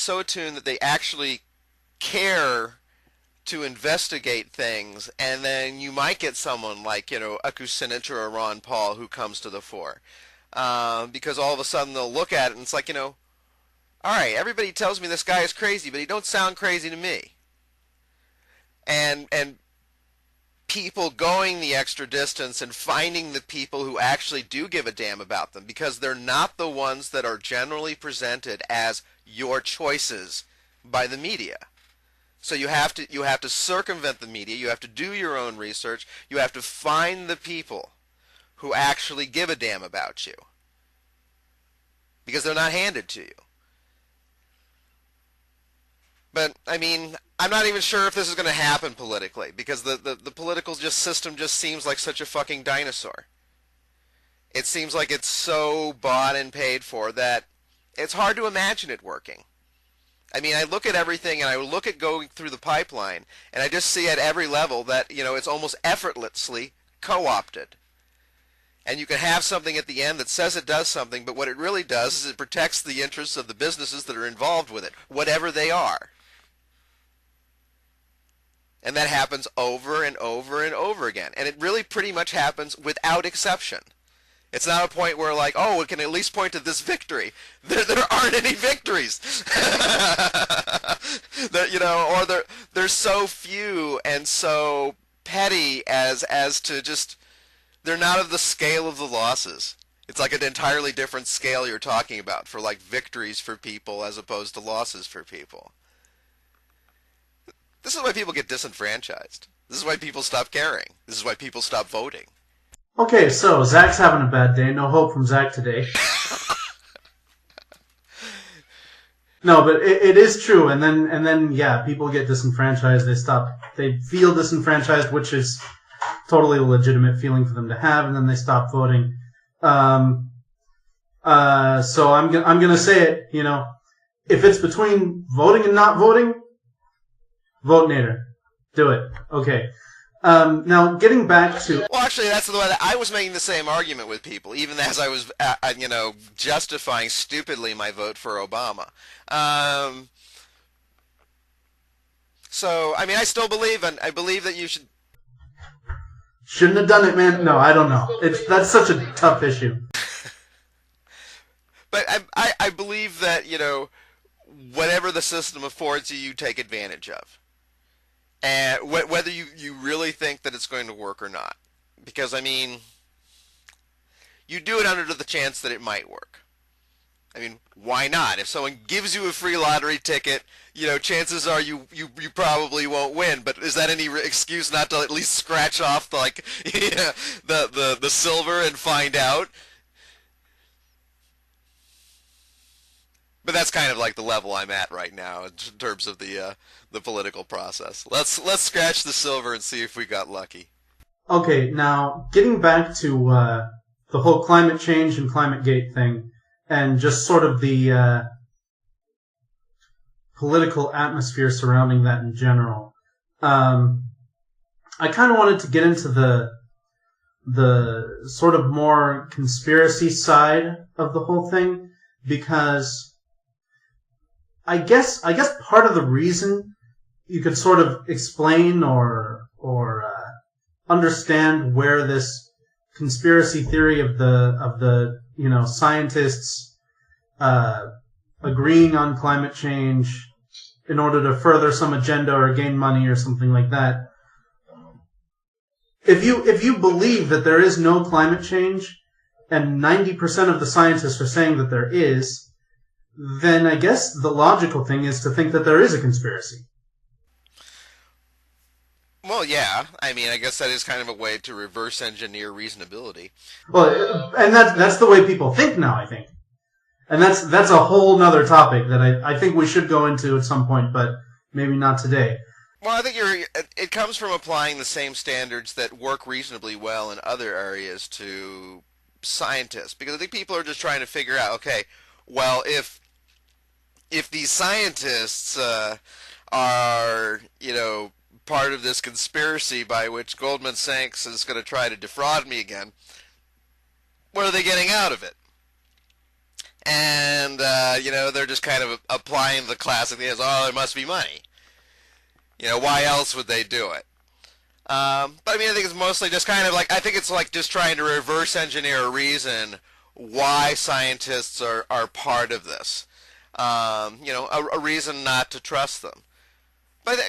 so attuned that they actually care to investigate things, and then you might get someone like, a Kucinich or a Ron Paul who comes to the fore. Because all of a sudden they'll look at it and it's like, all right, everybody tells me this guy is crazy, but he don't sound crazy to me. And people going the extra distance and finding the people who actually do give a damn about them, because they're not the ones that are generally presented as your choices by the media. So you have to circumvent the media, you have to do your own research, you have to find the people who actually give a damn about you, because they're not handed to you. But, I mean, I'm not even sure if this is going to happen politically, because the political system just seems like such a fucking dinosaur. It seems like it's so bought and paid for that it's hard to imagine it working. I mean, I look at everything, and I look at going through the pipeline, and I just see at every level that, it's almost effortlessly co-opted. And you can have something at the end that says it does something, but what it really does is it protects the interests of the businesses that are involved with it, whatever they are. And that happens over and over and over again. And it really pretty much happens without exception. It's not a point where, like, oh, we can at least point to this victory. There aren't any victories. They're so few and so petty as to just, they're not of the scale of the losses. It's like an entirely different scale you're talking about for, like, victories for people as opposed to losses for people. This is why people get disenfranchised. This is why people stop caring. This is why people stop voting. Okay, so Zach's having a bad day. No hope from Zach today. No, but it is true. And then, yeah, people get disenfranchised. They feel disenfranchised, which is totally a legitimate feeling for them to have, and then they stop voting. So I'm gonna say it, if it's between voting and not voting, vote Nader. Do it. Okay. Now, getting back to... Well, actually, that's the way that I was making the same argument with people, even as I was, justifying stupidly my vote for Obama. So, I mean, I still believe, and I believe that you should... Shouldn't have done it, man. No, I don't know. That's such a tough issue. But I believe that, whatever the system affords you, you take advantage of. And whether you really think that it's going to work or not. Because, I mean, you do it under the chance that it might work. I mean, why not? If someone gives you a free lottery ticket, chances are you probably won't win. But is that any excuse not to at least scratch off, the silver and find out? But that's kind of like the level I'm at right now in terms of the political process. Let's scratch the silver and see if we got lucky. Okay, now getting back to the whole climate change and Climategate thing, and just sort of the political atmosphere surrounding that in general. I kind of wanted to get into the sort of more conspiracy side of the whole thing, because I guess part of the reason you could sort of explain or understand where this conspiracy theory of the scientists agreeing on climate change in order to further some agenda or gain money or something like that. If you believe that there is no climate change and 90% of the scientists are saying that there is, then I guess the logical thing is to think that there is a conspiracy. Well, yeah. I mean, I guess that is kind of a way to reverse engineer reasonability. Well, and that's the way people think now, I think. And that's a whole nother topic that I think we should go into at some point, but maybe not today. Well, I think it comes from applying the same standards that work reasonably well in other areas to scientists. Because I think people are just trying to figure out, okay, well, if these scientists are, part of this conspiracy by which Goldman Sachs is going to try to defraud me again, what are they getting out of it? and they're just kind of applying the classic thing as, oh, there must be money. Why else would they do it? But I mean, I think it's mostly just kind of like, I think it's like just trying to reverse engineer a reason why scientists are part of this. A reason not to trust them. But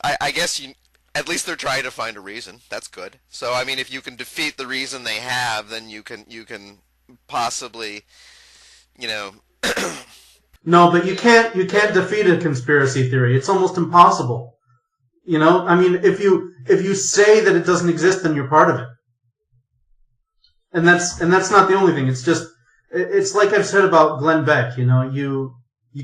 I guess at least they're trying to find a reason. That's good. So I mean, if you can defeat the reason they have, then you can possibly, you know. No, but you can't defeat a conspiracy theory. It's almost impossible. I mean, if you say that it doesn't exist, then you're part of it. And that's not the only thing. It's like I've said about Glenn Beck, you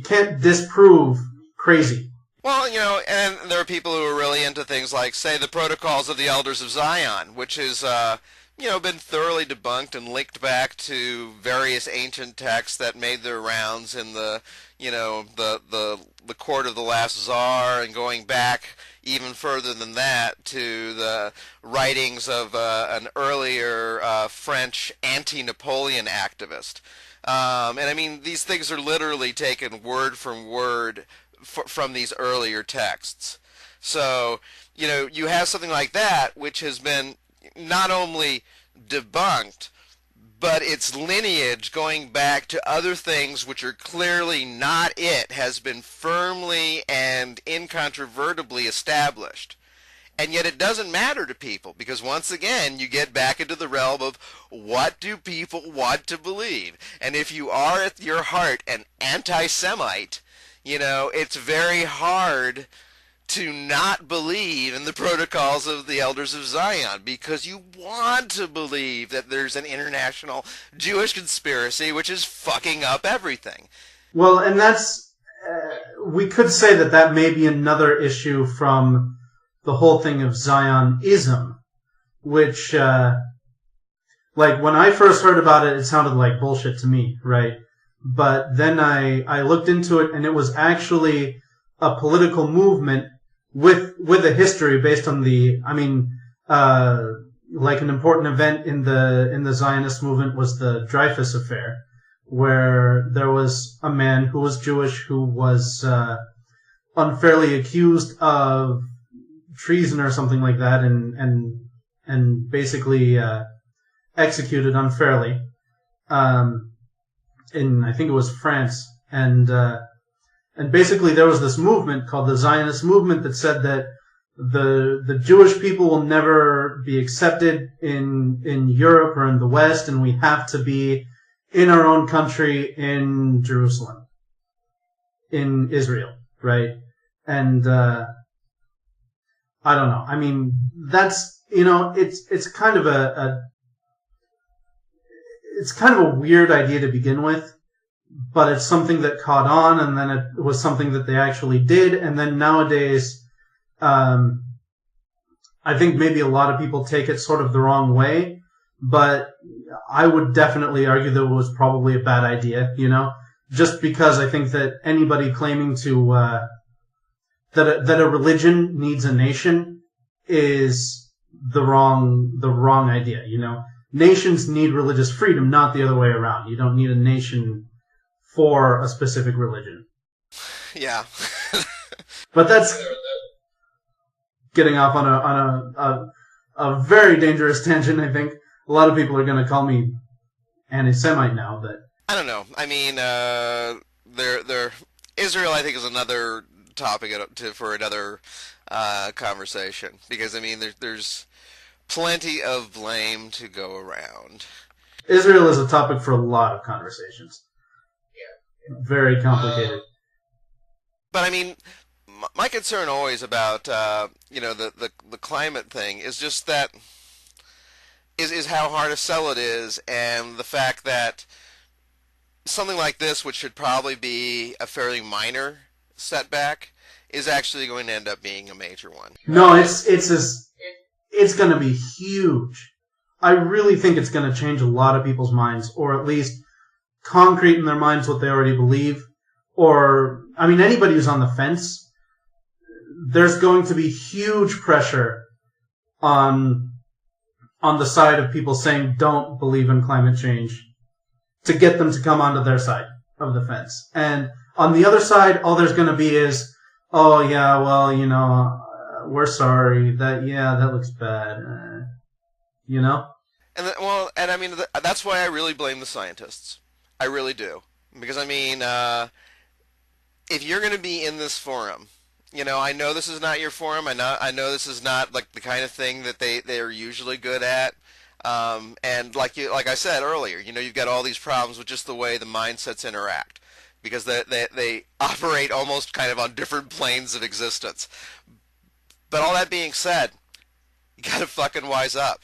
can't disprove crazy. Well, and there are people who are really into things like, say, the Protocols of the Elders of Zion, which has, been thoroughly debunked and linked back to various ancient texts that made their rounds in the court of the last czar, and going back even further than that to the writings of an earlier French anti-Napoleon activist. And I mean, these things are literally taken word from word from these earlier texts. So, you have something like that, which has been not only debunked, but its lineage going back to other things which are clearly not it has been firmly and incontrovertibly established. And yet it doesn't matter to people, because once again you get back into the realm of what do people want to believe. And if you are at your heart an anti-Semite, it's very hard to not believe in the Protocols of the Elders of Zion, because you want to believe that there's an international Jewish conspiracy which is fucking up everything. Well, and that's, we could say that may be another issue from the whole thing of Zionism, which, like, when I first heard about it, it sounded like bullshit to me, right? But then I looked into it, and it was actually a political movement with a history based on like an important event in the Zionist movement was the Dreyfus Affair, where there was a man who was Jewish who was unfairly accused of treason or something like that, and basically executed unfairly. In, I think it was France, and basically there was this movement called the Zionist movement that said that the Jewish people will never be accepted in Europe or in the West, and we have to be in our own country in Jerusalem, in Israel, right? And I don't know. I mean, that's, it's kind of it's kind of a weird idea to begin with, but it's something that caught on, and then it was something that they actually did, and then nowadays, I think maybe a lot of people take it sort of the wrong way, but I would definitely argue that it was probably a bad idea, just because I think that anybody claiming to, that a religion needs a nation is the wrong idea, Nations need religious freedom, not the other way around. You don't need a nation for a specific religion. Yeah. But that's getting off on a very dangerous tangent, I think. A lot of people are going to call me anti-Semite now, but I don't know. I mean, Israel, I think, is another topic for another conversation, because I mean, there's plenty of blame to go around. Israel is a topic for a lot of conversations. Yeah. Very complicated. But I mean, my concern always about the climate thing is just that is how hard a sell it is, and the fact that something like this, which should probably be a fairly minor setback, is actually going to end up being a major one. No, it's going to be huge. I really think it's going to change a lot of people's minds, or at least concrete in their minds what they already believe. Or, I mean, anybody who's on the fence, there's going to be huge pressure on the side of people saying don't believe in climate change to get them to come onto their side of the fence. And on the other side, all there's going to be is, oh yeah, well, we're sorry. That looks bad. You know? And I mean, that's why I really blame the scientists. I really do. Because, I mean, if you're going to be in this forum, I know this is not your forum. I know this is not like the kind of thing that they're usually good at. And like I said earlier, you've got all these problems with just the way the mindsets interact, because they operate almost kind of on different planes of existence. But all that being said, you got to fucking wise up.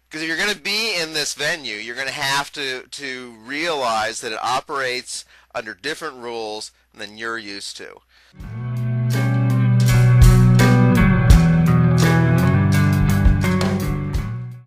Because if you're going to be in this venue, you're going to have to realize that it operates under different rules than you're used to.